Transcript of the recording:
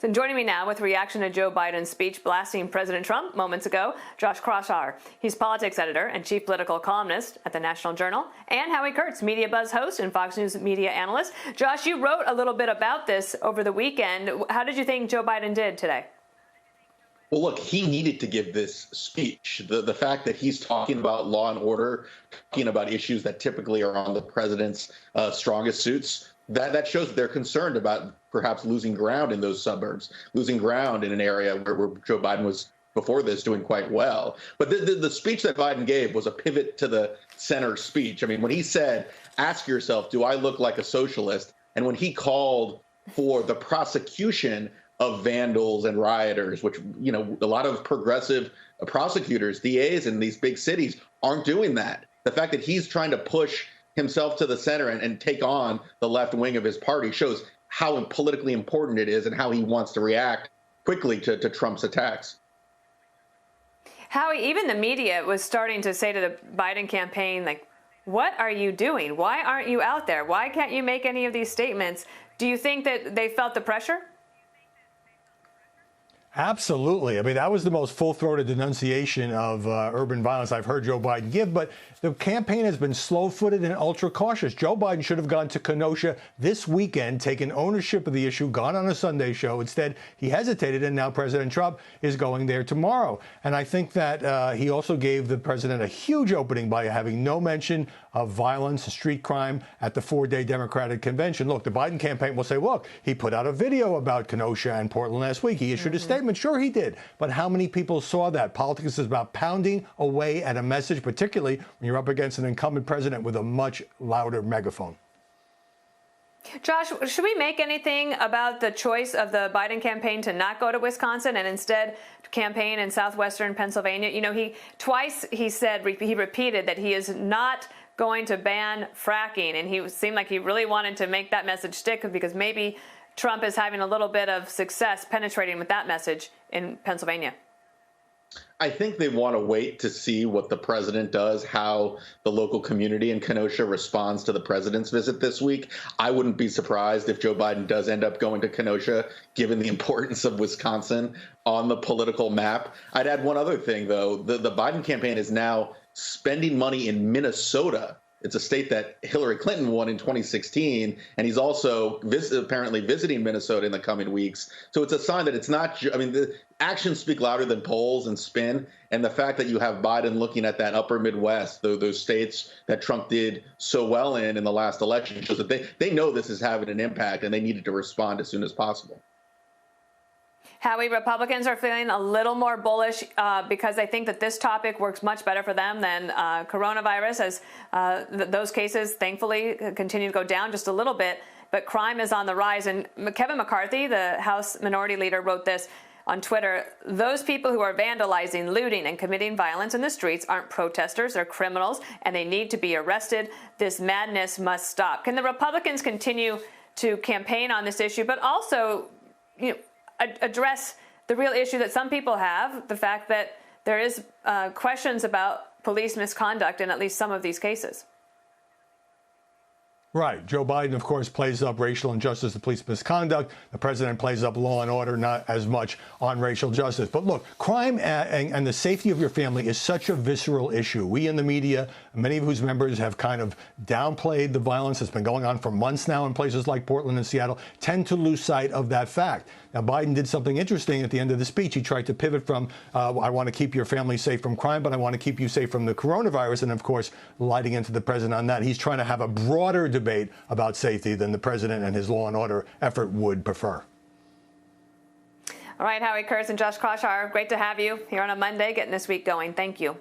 And joining me now with reaction to Joe Biden's speech blasting President Trump moments ago, Josh Kraushaar. He's politics editor and chief political columnist at the National Journal, and Howie Kurtz, Media Buzz host and Fox News media analyst. Josh, you wrote a little bit about this over the weekend. How did you think Joe Biden did today? Well, look, he needed to give this speech. The fact that he's talking about law and order, talking about issues that typically are on the president's strongest suits, that shows that they're concerned about perhaps losing ground in those suburbs, losing ground in an area where Joe Biden was before this doing quite well. But the speech that Biden gave was a pivot to the center speech. I mean, when he said, ask yourself, do I look like a socialist? And when he called for the prosecution of vandals and rioters, which, you know, a lot of progressive prosecutors, DAs in these big cities aren't doing that. The fact that he's trying to push himself to the center and take on the left wing of his party shows how politically important it is and how he wants to react quickly to Trump's attacks. Howie, even the media was starting to say to the Biden campaign, like, what are you doing? Why aren't you out there? Why can't you make any of these statements? Do you think that they felt the pressure? Absolutely. I mean, that was the most full-throated denunciation of urban violence I've heard Joe Biden give. But the campaign has been slow-footed and ultra-cautious. Joe Biden should have gone to Kenosha this weekend, taken ownership of the issue, gone on a Sunday show. Instead, he hesitated, and now President Trump is going there tomorrow. And I think that he also gave the president a huge opening by having no mention of violence, street crime at the four-day Democratic convention. Look, the Biden campaign will say, look, he put out a video about Kenosha and Portland last week. He issued a statement. Sure, he did. But how many people saw that? Politics is about pounding away at a message, particularly when you're up against an incumbent president with a much louder megaphone. Josh, should we make anything about the choice of the Biden campaign to not go to Wisconsin and instead campaign in southwestern Pennsylvania? You know, he repeated that he is not going to ban fracking, and he seemed like he really wanted to make that message stick because maybe Trump is having a little bit of success penetrating with that message in Pennsylvania. I think they want to wait to see what the president does, how the local community in Kenosha responds to the president's visit this week. I wouldn't be surprised if Joe Biden does end up going to Kenosha, given the importance of Wisconsin on the political map. I'd add one other thing, though. The Biden campaign is now spending money in Minnesota. It's a state that Hillary Clinton won in 2016, and he's also apparently visiting Minnesota in the coming weeks. So it's a sign that it's not, I mean, the actions speak louder than polls and spin, and the fact that you have Biden looking at that upper Midwest, those states that Trump did so well in the last election, shows that they know this is having an impact, and they needed to respond as soon as possible. Howie, Republicans are feeling a little more bullish because they think that this topic works much better for them than coronavirus, as those cases, thankfully, continue to go down just a little bit. But crime is on the rise. And Kevin McCarthy, the House Minority Leader, wrote this on Twitter: those people who are vandalizing, looting, and committing violence in the streets aren't protesters, they're criminals, and they need to be arrested. This madness must stop. Can the Republicans continue to campaign on this issue, but also, you know, address the real issue that some people have, the fact that there is questions about police misconduct in at least some of these cases? Right. Joe Biden, of course, plays up racial injustice and police misconduct. The president plays up law and order, not as much on racial justice. But look, crime and the safety of your family is such a visceral issue. We in the media, many of whose members have kind of downplayed the violence that's been going on for months now in places like Portland and Seattle, tend to lose sight of that fact. Now, Biden did something interesting at the end of the speech. He tried to pivot from, I want to keep your family safe from crime, but I want to keep you safe from the coronavirus. And, of course, lighting into the president on that. He's trying to have a broader debate about safety than the president and his law and order effort would prefer. All right, Howie Kurtz and Josh Kraushaar, great to have you here on a Monday, getting this week going. Thank you.